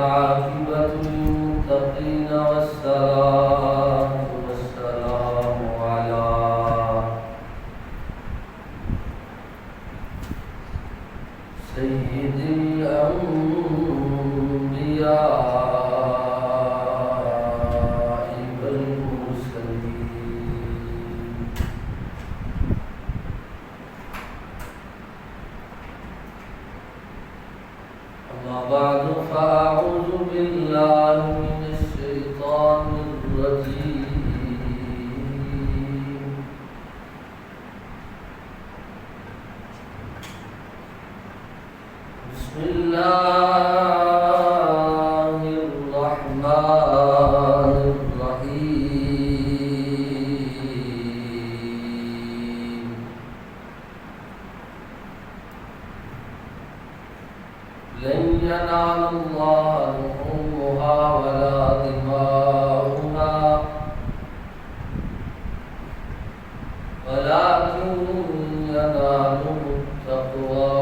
والعاقبة للمتقين والسلام على سيد الأنبياء والمرسلين. أما بعد فأعوذ بالله من الشيطان الرجيم. بسم الله الرحمن الرحيم. لن ينال الله لحومها ولا دماؤها ولكن يناله التقوى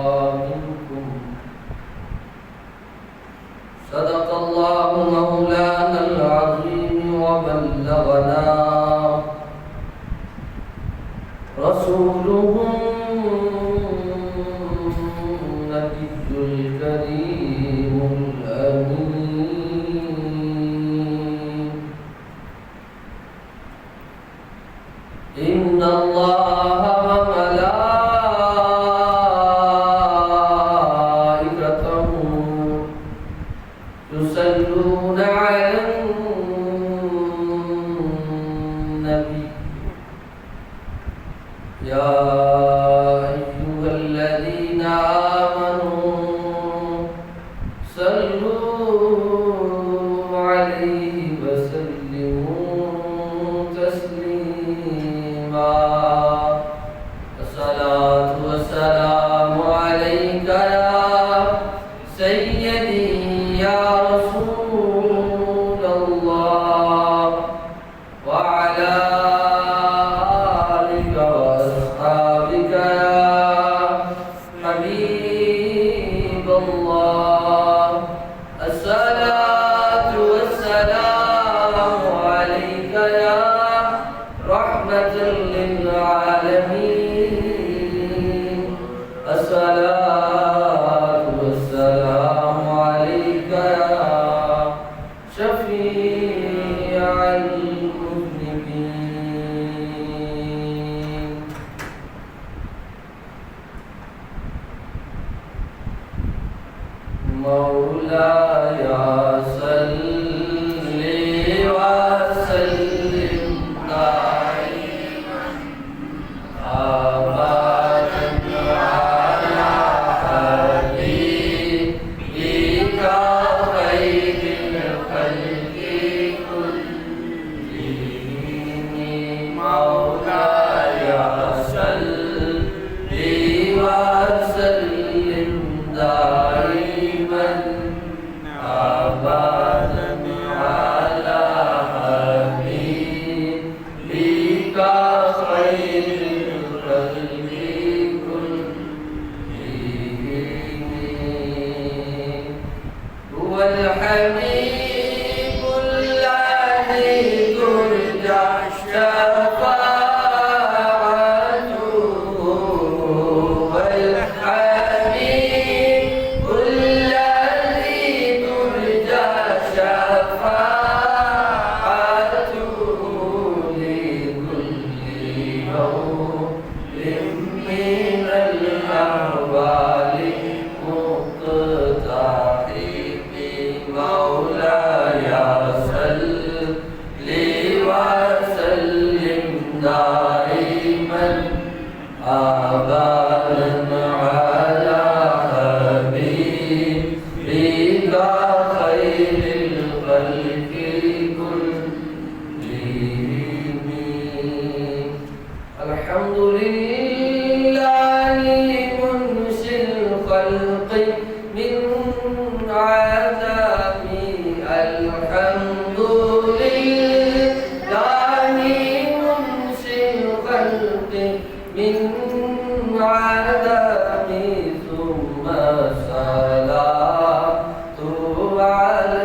منكم. صدق الله مولانا العظيم وبلغنا رسوله النبي الكريم الأمين. إن الله وملائكته يصلون على النبي يا أيها الذين آمنوا صلوا عليه وسلموا تسليما. الصلاة والسلام عليك يا سيدي يا رسول الله وعلى آلك وأصحابك يا حبيب الله. الصلاة والسلام عليك يا رحمة للعالمين. الصلاة والسلام عليك يا شفيع المذنبين. مولاي صل وسلم دائما أبدا على حبيبك خير الخلق كلهم. مولاي صل وسلم دائما أبدا على حبيبك خير الخلق كلهم. هو الحبيب الذي ترجى شفاعته. هو الحبيب الذي ترجى شفاعته لكل يوم من الأحوال مقتحم. مولاي صل وسلم دائما أبدا على حبيبك خير الخلق كلهم. الحمد لله منشئ الخلق من عدم. الحمد لله منشئ الخلق من عدم ثم صلاة على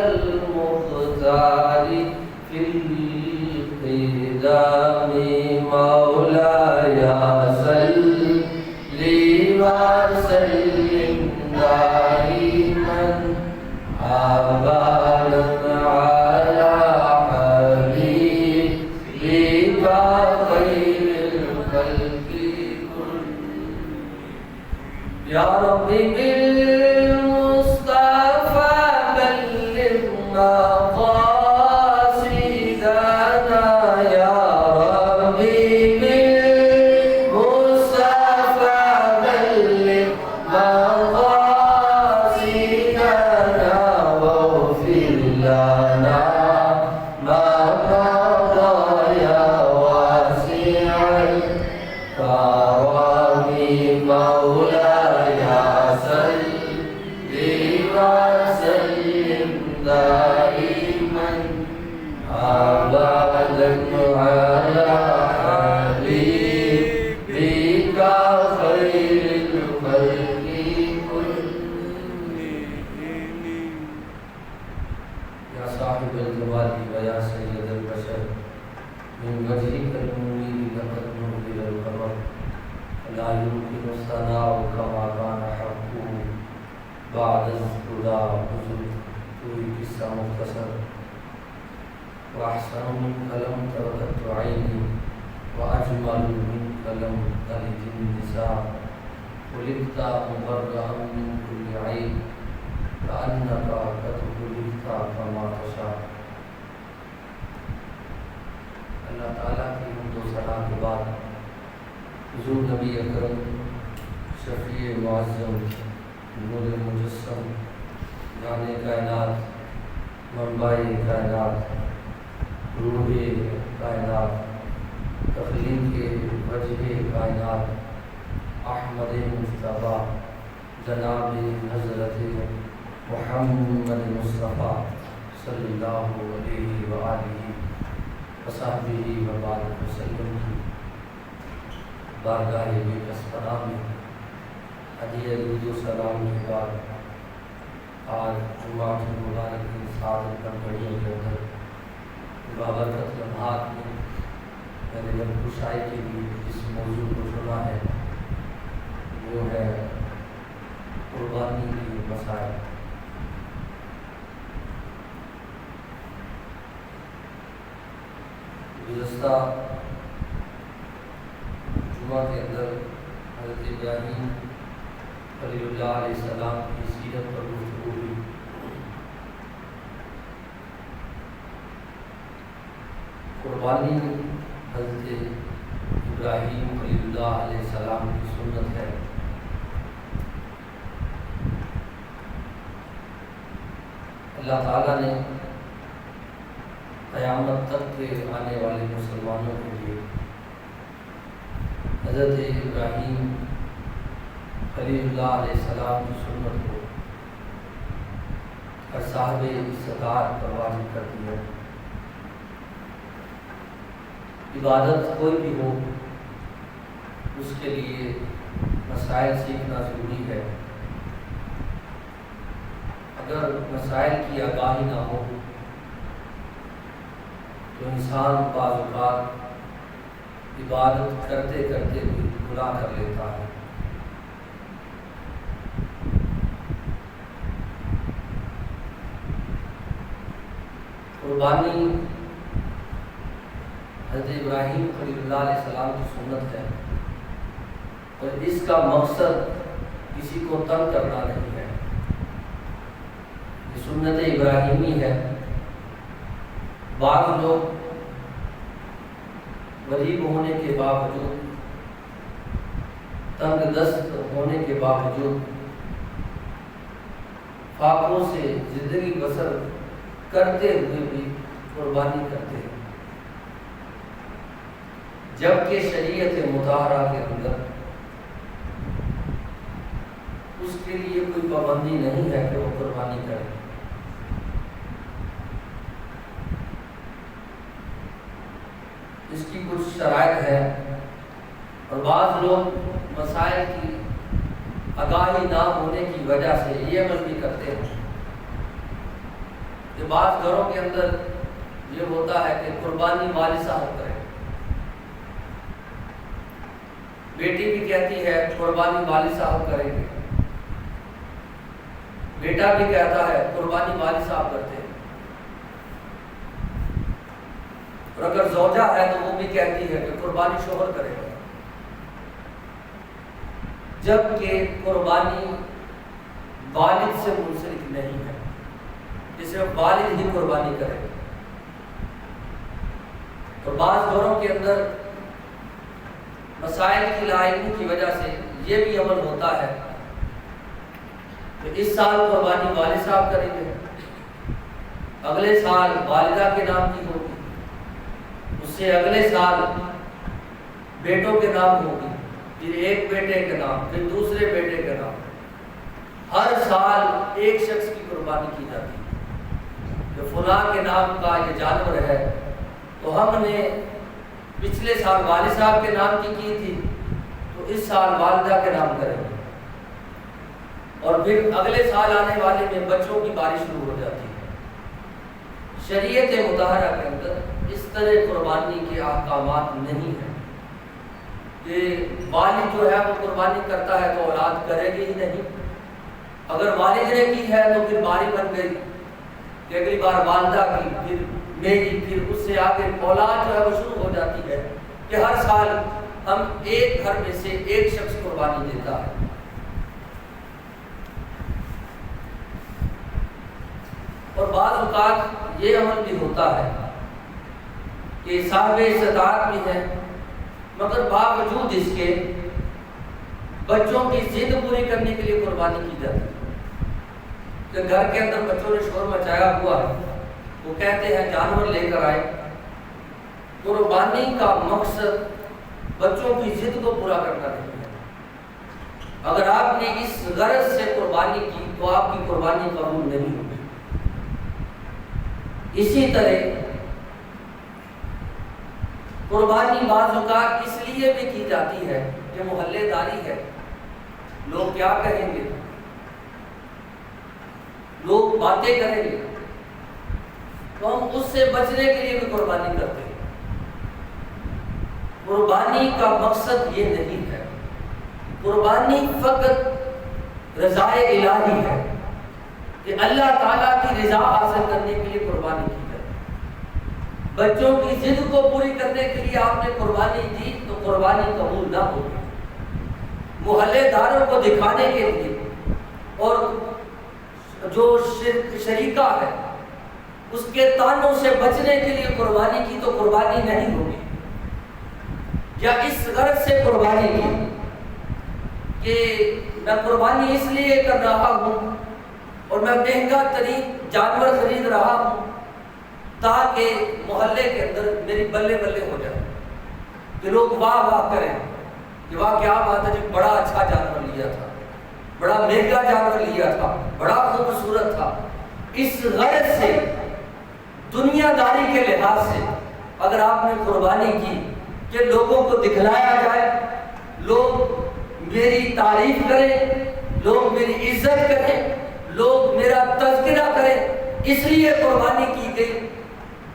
مولاي صل وسلم دائما أبدا على حبيبك خير الخلق كلهم يا ربي بالمصطفى بلغ مقاصدنا يا ربي بالمصطفى بلغ مقاصدنا واغفر لنا ما مضى يا واسع الكرم مولاي صل وسلم دائما أبدا على حبيبك خير الخلق كلهم يا صاحب الجمال ويا سيد البشر من وجهك المنير لقد نزل القمر لا يمكن الثناء كما كان حقه بعد الهدى حضور کوئی قصہ مختصر واحسن منك لم تردت عيني واجمل منك لم تلد النساء خلقت مبرئا من كل عيب كأنك قد خلقت كما تشاء. اللہ تعالیٰ کی حمد و ثنا کے بعد حضور نبی اکرم شفیع معظم نور مجسم جان کائنات منبع کائنات روح کائنات تخلیق وجہ کائنات احمد مصطفیٰ جناب حضرت محمد مصطفیٰ صلی اللہ علیہ وآلہ وصحبہ وبارک وسلم کی بارگاہ بے پناہ میں ہدیہ درود و سلام کے بعد آج جمعہ کی مبارک کی سعادت پر گھڑیوں کے اندر بابرکت لمحات میں میں نے جب خوشائی کے لیے جس موضوع کو چنا ہے وہ ہے قربانی کی مسائل. گزشتہ جمعہ کے اندر حضرت ابراہیم خلیل اللہ علیہ السلام کی سیرت پر گفتگو ہوئی. قربانی حضرت ابراہیم خلیل اللہ علیہ السلام کی سنت ہے. اللہ تعالیٰ نے قیامت تک کے آنے والے مسلمانوں کے لیے حضرت ابراہیم خلیل اللہ علیہ السلام کی سنت کو ہر صاحب استطاعت پر واجب کر دیا. عبادت کوئی بھی ہو اس کے لیے مسائل سیکھنا ضروری ہے. اگر مسائل کی آگاہی نہ ہو تو انسان بعض اوقات عبادت کرتے کرتے بھی گناہ کر لیتا ہے. قربانی حضرت ابراہیم خلیل اللہ علیہ السلام کی سنت ہے اور اس کا مقصد کسی کو تنگ کرنا نہیں ہے. یہ سنت ابراہیمی ہے. بعض لوگ غریب ہونے کے باوجود تنگ دست ہونے کے باوجود فاقوں سے زندگی بسر کرتے ہوئے بھی قربانی کرتے ہیں، جبکہ شریعت مطہرہ کے اندر اس کے لیے کوئی پابندی نہیں ہے کہ وہ قربانی کرے. اس کی کچھ شرائط ہے اور بعض لوگ مسائل کی آگاہی نہ ہونے کی وجہ سے یہ عمل بھی کرتے ہیں کہ بعض گھروں کے اندر یہ ہوتا ہے کہ قربانی والد صاحب کرے. بیٹی بھی کہتی ہے قربانی والد صاحب کریں گے، بیٹا بھی کہتا ہے قربانی والد صاحب کرتے ہیں، اور اگر زوجہ ہے تو وہ بھی کہتی ہے کہ قربانی شوہر کرے گا، جبکہ قربانی والد سے منسلک نہیں ہے، جسے والد ہی قربانی کرے گا۔ اور بعض گھروں کے اندر مسائل کی لاحقی کی وجہ سے یہ بھی عمل ہوتا ہے کہ اس سال قربانی والد صاحب کریں گے، اگلے سال والدہ کے نام کی ہوگی، اس سے اگلے سال بیٹوں کے نام ہوگی، پھر ایک بیٹے کے نام، پھر دوسرے بیٹے کے نام، ہر سال ایک شخص کی قربانی کی جاتی ہے کہ فلاں کے نام کا یہ جانور ہے، تو ہم نے پچھلے سال والد صاحب کے نام کی تھی تو اس سال والدہ کے نام کریں گے، اور پھر اگلے سال آنے والے میں بچوں کی باری شروع ہو جاتی ہے۔ شریعت مطہرہ کے اندر اس طرح قربانی کے احکامات نہیں ہیں کہ والد جو ہے وہ قربانی کرتا ہے تو اولاد کرے گی ہی نہیں، اگر والد نے کی ہے تو پھر باری بن گئی کہ اگلی بار والدہ کی، پھر میری، پھر اس سے آگے اولاد جو ہے وہ شروع ہو جاتی ہے کہ ہر سال ہم ایک گھر میں سے ایک شخص قربانی دیتا ہے۔ اور بعض اوقات یہ عمل بھی ہوتا ہے کہ صاحب استطاعت بھی ہے مگر باوجود اس کے بچوں کی ضد پوری کرنے کے لیے قربانی کی جاتی ہے کہ گھر کے اندر بچوں نے شور مچایا ہوا ہے، وہ کہتے ہیں جانور لے کر آئے۔ قربانی کا مقصد بچوں کی ضد کو پورا کرنا نہیں ہے، اگر آپ نے اس غرض سے قربانی کی تو آپ کی قربانی قبول نہیں ہوگی۔ اسی طرح قربانی بعض اوقات اس لیے بھی کی جاتی ہے کہ محلے داری ہے، لوگ کیا کہیں گے، لوگ باتیں کریں گے، تو ہم اس سے بچنے کے لیے بھی قربانی کرتے ہیں۔ قربانی کا مقصد یہ نہیں ہے، قربانی فقط رضا الہی ہے کہ اللہ تعالیٰ کی رضا حاصل کرنے کے لیے قربانی کی جائے۔ بچوں کی ضد کو پوری کرنے کے لیے آپ نے قربانی دی تو قربانی قبول نہ ہوگی۔ محلے داروں کو دکھانے کے لیے اور جو شریکہ ہے اس کے تانوں سے بچنے کے لیے قربانی کی تو قربانی نہیں ہوگی، یا اس غرض سے قربانی کی کہ میں قربانی اس لیے کر رہا ہوں اور میں مہنگا ترین جانور خرید رہا ہوں تاکہ محلے کے اندر میری بلے بلے ہو جائے، کہ لوگ واہ واہ کریں کہ واہ کیا بات ہے جی، بڑا اچھا جانور لیا تھا، بڑا مہنگا جانور لیا تھا، بڑا خوبصورت تھا۔ اس غرض سے، دنیا داری کے لحاظ سے اگر آپ نے قربانی کی کہ لوگوں کو دکھلایا جائے، لوگ میری تعریف کریں، لوگ میری عزت کریں، لوگ میرا تذکرہ کریں، اس لیے قربانی کی گئی،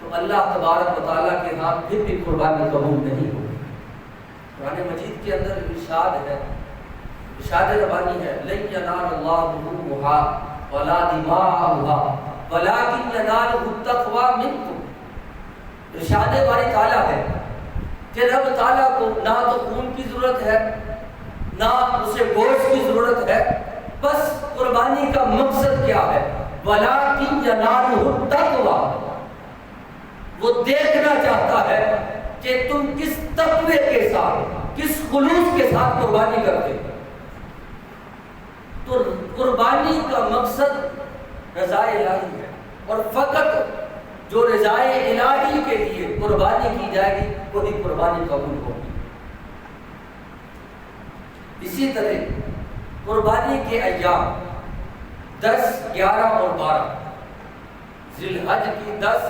تو اللہ تبارک و تعالیٰ کے ہاں پھر بھی قربانی قبول نہیں ہوگی۔ قرآن مجید کے اندر ارشاد ہے، ارشاد ربانی ہے، لن ینال اللہ لحومها ولا دماؤها ولکن ینالہ التقوی منکم۔ ارشاد باری تعالیٰ ہے کہ رب تعالیٰ کو نہ تو خون کی ضرورت ہے نہ اسے گوشت کی ضرورت ہے، بس قربانی کا مقصد کیا ہے، وَلَٰكِنْ يَنَالُهُ التَّقْوَىٰ، وہ دیکھنا چاہتا ہے کہ تم کس تقوی کے ساتھ، کس خلوص کے ساتھ قربانی کرتے ہو۔ تو قربانی کا مقصد رضا الہی ہے، اور فقط جو رضا الہی کے لیے قربانی کی جائے گی وہی قربانی قبول ہوگی۔ اسی طرح قربانی کے ایام 10، 11 اور 12، ذی الحج کی 10،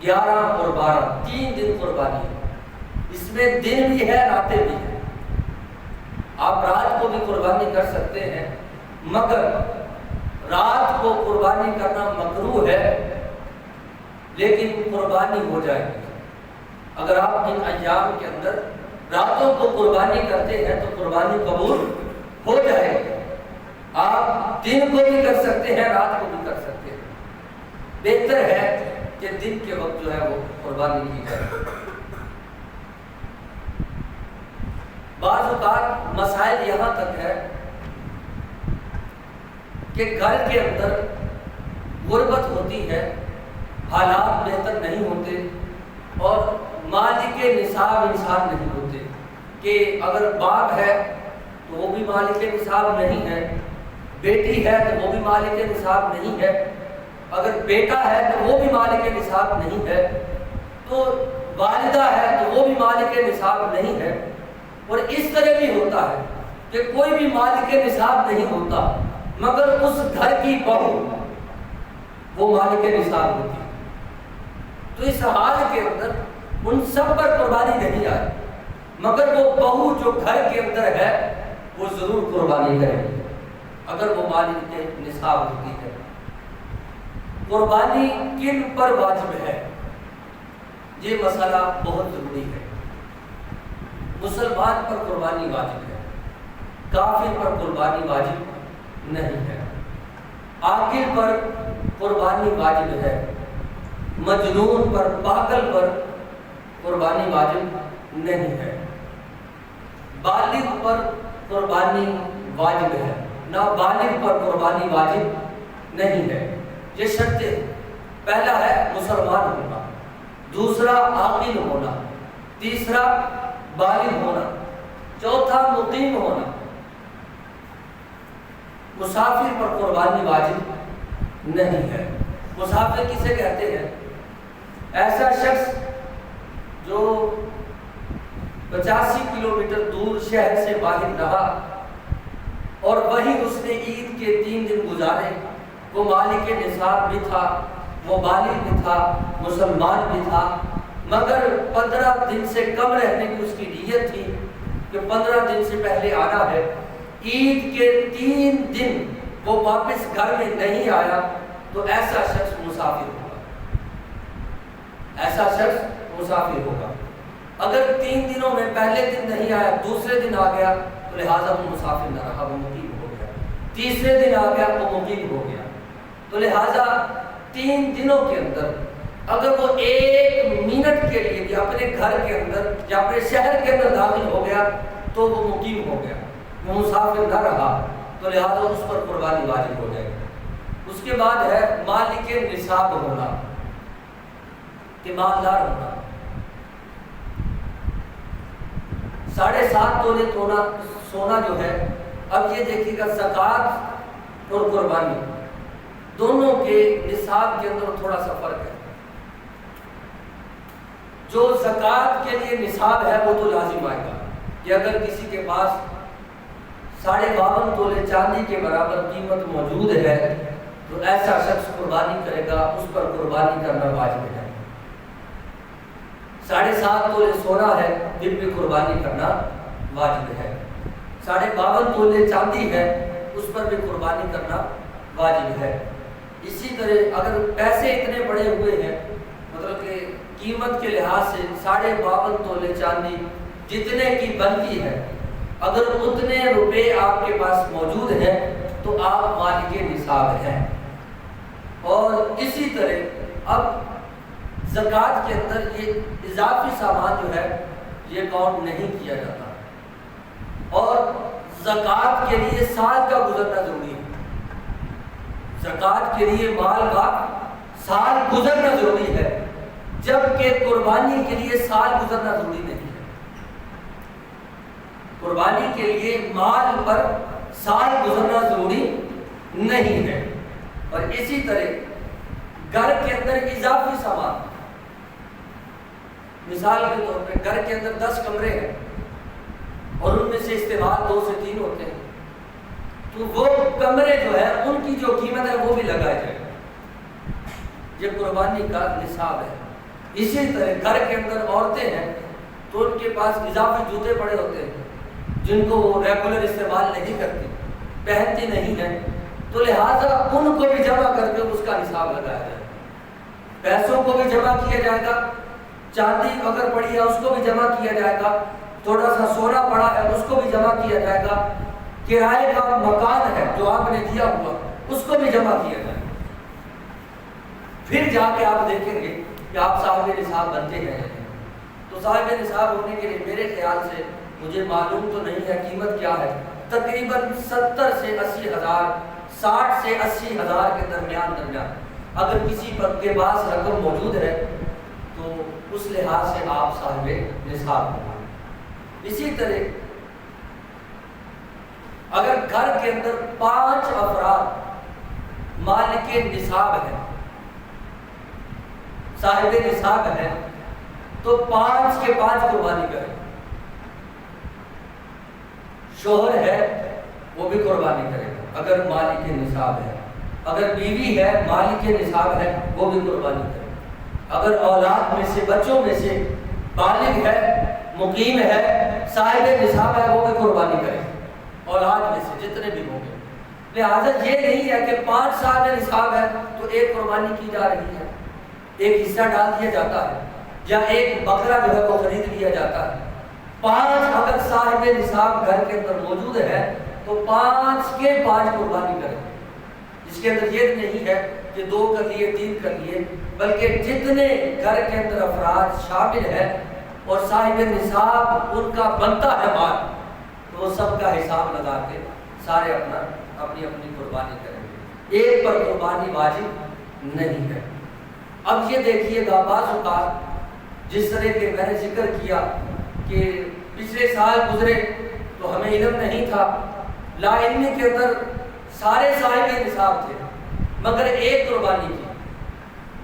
11 اور 12 3 دن قربانی ہے۔ اس میں دن بھی ہے، راتیں بھی ہیں۔ آپ رات کو بھی قربانی کر سکتے ہیں، مگر رات کو قربانی کرنا مکروہ ہے، لیکن قربانی ہو جائے گی اگر آپ ان ایام کے اندر راتوں کو قربانی کرتے ہیں تو قربانی قبول ہو جائے گی۔ آپ دن کو بھی کر سکتے ہیں، رات کو بھی کر سکتے ہیں، بہتر ہے کہ دن کے وقت جو ہے وہ قربانی کی جائے۔ بعض اوقات مسائل یہاں تک ہے کہ گھر کے اندر غربت ہوتی ہے، حالات بہتر نہیں ہوتے اور مالک نصاب انسان نہیں ہوتے، کہ اگر باپ ہے تو وہ بھی مالک نصاب نہیں ہے، بیٹی ہے تو وہ بھی مالک نصاب نہیں ہے، اگر بیٹا ہے تو وہ بھی مالک نصاب نہیں ہے، تو والدہ ہے تو وہ بھی مالک نصاب نہیں ہے۔ اور اس طرح بھی ہوتا ہے کہ کوئی بھی مالک نصاب نہیں ہوتا مگر اس گھر کی بہو وہ مالک نصاب ہوتی ہے، تو اس حال کے اندر ان سب پر قربانی نہیں آئی، مگر وہ بہو جو گھر کے اندر ہے وہ ضرور قربانی کرے گی اگر وہ مالک نصاب ہوتی ہے۔ قربانی کن پر واجب ہے، یہ مسئلہ بہت ضروری ہے۔ مسلمان پر قربانی واجب ہے، کافر پر قربانی واجب نہیں ہے، عاقل پر قربانی واجب ہے، مجنون پر، پاگل پر قربانی واجب نہیں ہے، بالغ پر قربانی واجب ہے، نابالغ پر قربانی واجب نہیں ہے۔ یہ شرطیں، پہلا ہے مسلمان ہونا، دوسرا عاقل ہونا، تیسرا بالغ ہونا، چوتھا مقیم ہونا۔ مسافر پر قربانی واجب نہیں ہے۔ مسافر کسے کہتے ہیں؟ ایسا شخص جو 85 کلومیٹر دور شہر سے باہر رہا اور وہیں اس نے عید کے 3 دن گزارے، وہ مالک نصاب بھی تھا، وہ بالغ بھی تھا، مسلمان بھی تھا، مگر 15 دن سے کم رہنے کی اس کی نیت تھی کہ 15 دن سے پہلے آنا ہے۔ عید کے 3 دن وہ واپس گھر میں نہیں آیا تو ایسا شخص مسافر ہوگا، ایسا شخص مسافر ہوگا۔ اگر 3 دنوں میں پہلے دن نہیں آیا، دوسرے دن آ گیا تو لہٰذا وہ مسافر نہ رہا، وہ مقیم ہو گیا، تیسرے دن آ گیا وہ مقیم ہو گیا، تو لہٰذا 3 دنوں کے اندر اگر وہ 1 منٹ کے لیے بھی اپنے گھر کے اندر یا اپنے شہر کے اندر داخل ہو گیا تو وہ مقیم ہو گیا، وہ مسافر نہ رہا، تو لہٰذا اس پر قربانی واجب ہو جائے گی۔ اس کے بعد ہے مالک نصاب ہونا، کہ مالدار ہونا۔ 7.5 تولے سونا جو ہے، اب یہ دیکھیے گا زکوٰۃ اور قربانی دونوں کے نصاب کے اندر تھوڑا سا فرق ہے۔ جو زکوٰۃ کے لیے نصاب ہے وہ تو لازم آئے گا کہ اگر کسی کے پاس 52.5 تولے چاندی کے برابر قیمت موجود ہے تو ایسا شخص قربانی کرے گا، اس پر قربانی کرنا واجب ہے۔ 7.5 تولے سونا ہے، پھر بھی قربانی کرنا واجب ہے۔ 52.5 تولے چاندی ہے، اس پر بھی قربانی کرنا واجب ہے۔ اسی طرح اگر پیسے اتنے بڑے ہوئے ہیں، مطلب کہ قیمت کے لحاظ سے 52.5 تولے چاندی جتنے کی بنتی ہے، اگر اتنے روپے آپ کے پاس موجود ہیں تو آپ مالک نصاب ہیں۔ اور اسی طرح اب زکوٰۃ کے اندر یہ اضافی سامان جو ہے یہ کاؤنٹ نہیں کیا جاتا، اور زکوٰۃ کے لیے سال کا گزرنا ضروری ہے۔ زکوٰۃ کے لیے مال کا سال گزرنا ضروری ہے، جبکہ قربانی کے لیے سال گزرنا ضروری نہیں ہے۔ قربانی کے لیے مال پر سال گزرنا ضروری نہیں ہے۔ اور اسی طرح گھر کے اندر اضافی سامان، مثال کے طور پہ گھر کے اندر 10 کمرے ہیں اور ان میں سے استعمال 2 سے 3 ہوتے ہیں، تو وہ کمرے جو ہے ان کی جو قیمت ہے وہ بھی لگائے جائے گا، یہ قربانی کا نصاب ہے۔ اسی طرح گھر کے اندر عورتیں ہیں تو ان کے پاس اضافی جوتے پڑے ہوتے ہیں جن کو وہ ریگولر استعمال نہیں کرتی، پہنتی نہیں ہیں، تو لہٰذا ان کو بھی جمع کر کے اس کا نصاب لگایا جائے گا۔ پیسوں کو بھی جمع کیا جائے گا، چاندی اگر پڑی ہے اس کو بھی جمع کیا جائے گا، تھوڑا سا سونا پڑا ہے اس کو بھی جمع کیا جائے گا، کرائے کا مکان ہے جو آپ نے دیا ہوا اس کو بھی جمع کیا جائے گا۔ پھر جا کے آپ دیکھیں گے کہ آپ صاحب نصاب بنتے ہیں۔ تو صاحب نصاب ہونے کے لیے میرے خیال سے، مجھے معلوم تو نہیں ہے قیمت کیا ہے، تقریباً 70 سے 80 ہزار، 60 سے 80 ہزار کے درمیان اگر کسی پر کے پاس رقم موجود ہے تو اس لحاظ سے آپ صاحب نصاب ہیں۔ اسی طرح اگر گھر کے اندر 5 افراد مالک نصاب ہیں، صاحب نصاب ہے، تو 5 کے 5 قربانی کریں۔ شوہر ہے وہ بھی قربانی کرے گا اگر مالک نصاب ہے، اگر بیوی ہے مالک نصاب ہے وہ بھی قربانی کرے گا، اگر اولاد میں سے، بچوں میں سے بالغ ہے، مقیم ہے، صاحب نصاب ہے وہ بھی قربانی کرے گا، اولاد میں سے جتنے بھی ہوں گے۔ لہٰذا یہ نہیں ہے کہ 5 صاحب نصاب ہے تو ایک قربانی کی جا رہی ہے، ایک حصہ ڈال دیا جاتا ہے، یا ایک بکرا جو ہے وہ خرید لیا جاتا ہے۔ 5 اگر صاحب نصاب گھر کے اندر موجود ہے تو 5 کے 5 قربانی کریں۔ اس کے اندر یہ نہیں ہے کہ 2 کر لیے 3 کر لیے، بلکہ جتنے گھر کے اندر افراد شامل ہیں اور صاحب نصاب ان کا بنتا ہے مال، تو وہ سب کا حساب لگا کے سارے اپنی قربانی کریں گے، ایک پر قربانی واجب نہیں ہے۔ اب یہ دیکھیے گا، بعض اوقات جس طرح کہ میں نے ذکر کیا کہ پچھلے سال گزرے تو ہمیں علم نہیں تھا، لا علمی کے اندر سارے صاحب نصاب تھے مگر ایک قربانی کی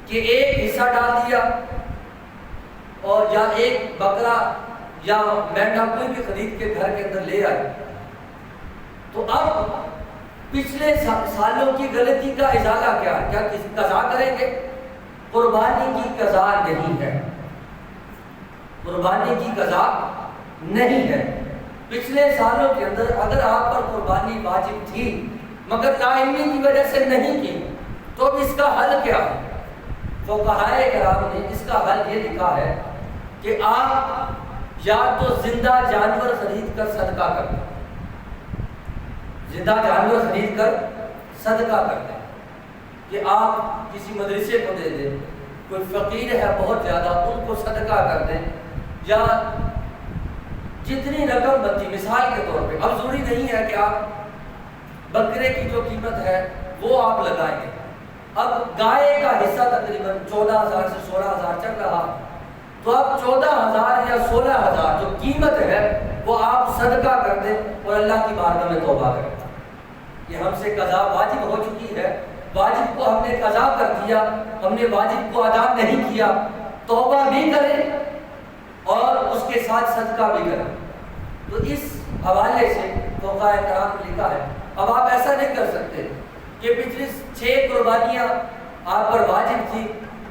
کہ ایک حصہ ڈال دیا اور یا ایک بکرا یا مینڈا کوئی بھی خرید کے گھر کے اندر لے آئے۔ تو اب پچھلے سالوں کی غلطی کا ازالہ کیا ہے؟ کیا قضا کریں گے؟ قربانی کی قضا نہیں ہے، قربانی کی قضا نہیں ہے۔ پچھلے سالوں کے اندر اگر آپ پر قربانی واجب تھی مگر لا علمی کی وجہ سے نہیں کی تو اب اس کا حل کیا ہے؟ فقہائے کرام نے اس کا حل یہ لکھا ہے کہ آپ یا تو زندہ جانور خرید کر صدقہ کر دیں، زندہ جانور خرید کر صدقہ کر دیں، کہ آپ کسی مدرسے کو دے دیں، کوئی فقیر ہے بہت زیادہ ان کو صدقہ کر دیں، یا جتنی رقم بنتی، مثال کے طور پہ اب ضروری نہیں ہے کہ آپ بکرے کی جو قیمت ہے وہ آپ لگائیں گے۔ اب گائے کا حصہ تقریباً 14,000 سے 16,000 چل رہا، تو اب 14,000 یا 16,000 جو قیمت ہے وہ آپ صدقہ کر دیں اور اللہ کی بارگاہ میں توبہ کریں کہ ہم سے قضا واجب ہو چکی ہے، واجب کو ہم نے قضا کر دیا، ہم نے واجب کو ادا نہیں کیا، توبہ بھی کریں اور اس کے ساتھ صدقہ بھی کریں۔ تو اس حوالے سے فقہائے کرام نے لکھا ہے اب آپ ایسا نہیں کر سکتے کہ پچھلی 6 قربانیاں آپ پر واجب تھی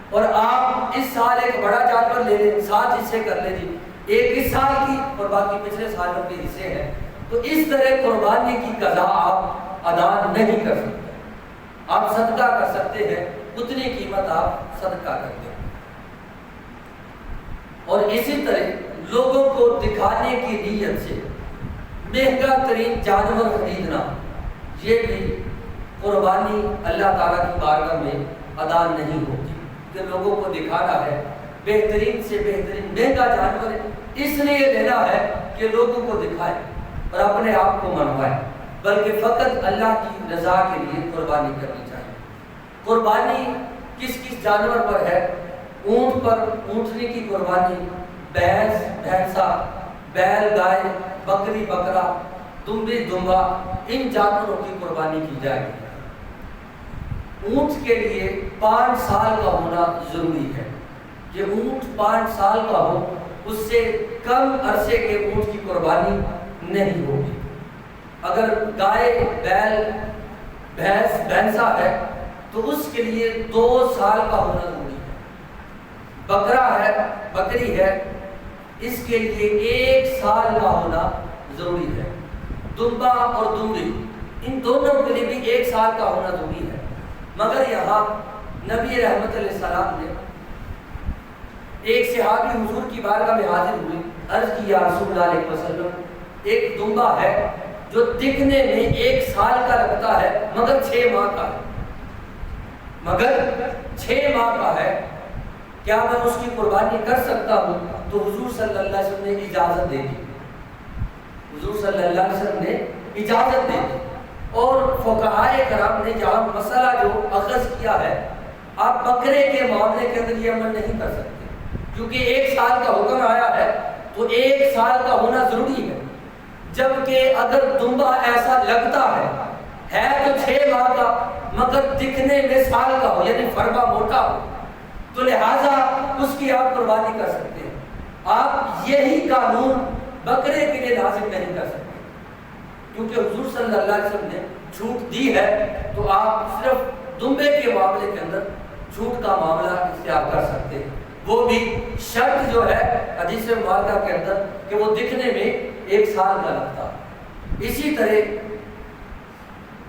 اور آپ اس سال ایک بڑا جانور لے لیں، 7 حصے کر لیں، جی ایک اس سال کی اور باقی پچھلے سالوں کے حصے ہیں، تو اس طرح قربانی کی قضا آپ ادا نہیں کر سکتے۔ آپ صدقہ کر سکتے ہیں، اتنی قیمت آپ صدقہ کر دیں۔ اور اسی طرح لوگوں کو دکھانے کی نیت سے مہنگا ترین جانور خریدنا، یہ بھی قربانی اللہ تعالیٰ کی بارگاہ میں ادا نہیں ہوتی، کہ لوگوں کو دکھانا ہے بہترین سے بہترین مہنگا جانور اس لیے لینا ہے کہ لوگوں کو دکھائے اور اپنے آپ کو منوائے، بلکہ فقط اللہ کی رضا کے لیے قربانی کرنی چاہیے۔ قربانی کس کس جانور پر ہے؟ اونٹ پر اونٹنی کی قربانی، بھینس بھینسا، بیل گائے، بکری بکرا، دمبی دمبا، ان جانوروں کی قربانی کی جائے گی۔ اونٹ کے لیے 5 سال کا ہونا ضروری ہے، کہ اونٹ 5 سال کا ہو، اس سے کم عرصے کے اونٹ کی قربانی نہیں ہوگی۔ اگر گائے بیل بھینس بھینسا ہے تو اس کے لیے 2 سال کا ہونا ضروری ہے۔ بکرا ہے بکری ہے، اس کے لیے 1 سال کا ہونا ضروری ہے۔ دمبا اور دمبی ان دونوں کے لیے بھی 1 سال کا ہونا ضروری ہے، مگر یہاں نبی رحمت علیہ السلام نے ایک صحابی حضور کی بارگاہ میں حاضر ہوئے عرض کی یا رسول اللہ علیہ وسلم ایک دمبا ہے جو دکھنے میں 1 سال کا لگتا ہے مگر 6 ماہ کا ہے، مگر 6 ماہ کا ہے، کیا میں اس کی قربانی کر سکتا ہوں؟ تو حضور صلی اللہ علیہ وسلم نے اجازت دے دی، حضور صلی اللہ علیہ وسلم نے اجازت دے دی۔ اور فقہائے کرام نے جہاں مسئلہ جو اخذ کیا ہے، آپ بکرے کے معاملے کے اندر یہ عمل نہیں کر سکتے، کیونکہ 1 سال کا حکم آیا ہے تو 1 سال کا ہونا ضروری ہے، جبکہ اگر دمبا ایسا لگتا ہے تو 6 ماہ کا مگر دکھنے میں سال کا ہو، یعنی فربا موٹا ہو، تو لہٰذا اس کی آپ قربانی کر سکتے ہیں۔ آپ یہی قانون بکرے کے لیے لازم نہیں کر سکتے، کیونکہ حضور صلی اللہ علیہ وسلم نے چھوٹ دی ہے، تو آپ صرف دمبے کے معاملے کے اندر چھوٹ کا معاملہ اختیار کر سکتے ہیں، وہ بھی شرط جو ہے حدیث مبارکہ کے اندر کہ وہ دکھنے میں 1 سال کا لگتا ہے۔ اسی طرح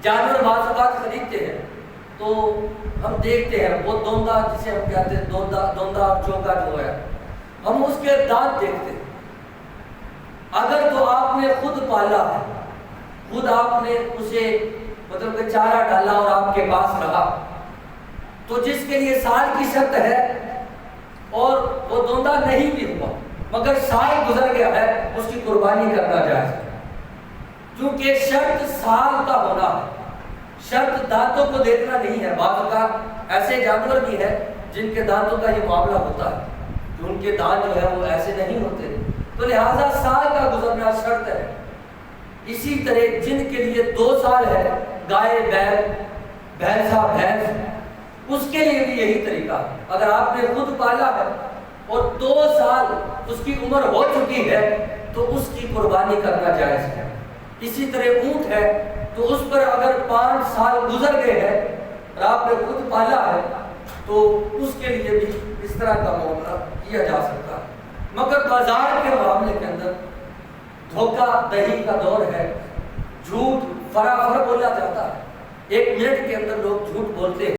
جانور بعض اوقات خریدتے ہیں تو ہم دیکھتے ہیں وہ دوندا جسے ہم کہتے ہیں دوندا اور چوکا جو ہے، ہم اس کے دانت دیکھتے ہیں۔ اگر تو آپ نے خود پالا ہے، خود آپ نے اسے مطلب کہ چارہ ڈالا اور آپ کے پاس رہا، تو جس کے لیے سال کی شرط ہے اور وہ دوندا نہیں بھی ہوا مگر سال گزر گیا ہے، اس کی قربانی کرنا جائز ہے، کیونکہ شرط سال کا ہونا ہے، شرط دانتوں کو دیکھنا نہیں ہے۔ بعض کا ایسے جانور بھی ہیں جن کے دانتوں کا یہ معاملہ ہوتا ہے کہ ان کے دانت جو ہے وہ ایسے نہیں ہوتے، تو لہٰذا سال کا گزرنا شرط ہے۔ اسی طرح جن کے لیے 2 سال ہے، گائے بیل، بھینسا بھینس، اس کے لیے بھی یہی طریقہ ہے۔ اگر آپ نے خود پالا ہے اور 2 سال اس کی عمر ہو چکی ہے تو اس کی قربانی کرنا جائز ہے۔ اسی طرح اونٹ ہے تو اس پر اگر 5 سال گزر گئے ہیں اور آپ نے خود پالا ہے تو اس کے لیے بھی اس طرح کا معاملہ کیا جا سکتا ہے۔ مگر بازار کے معاملے کے اندر دھوکہ دہی کا دور ہے، جھوٹ فرافر بولا جاتا ہے، 1 منٹ کے اندر لوگ جھوٹ بولتے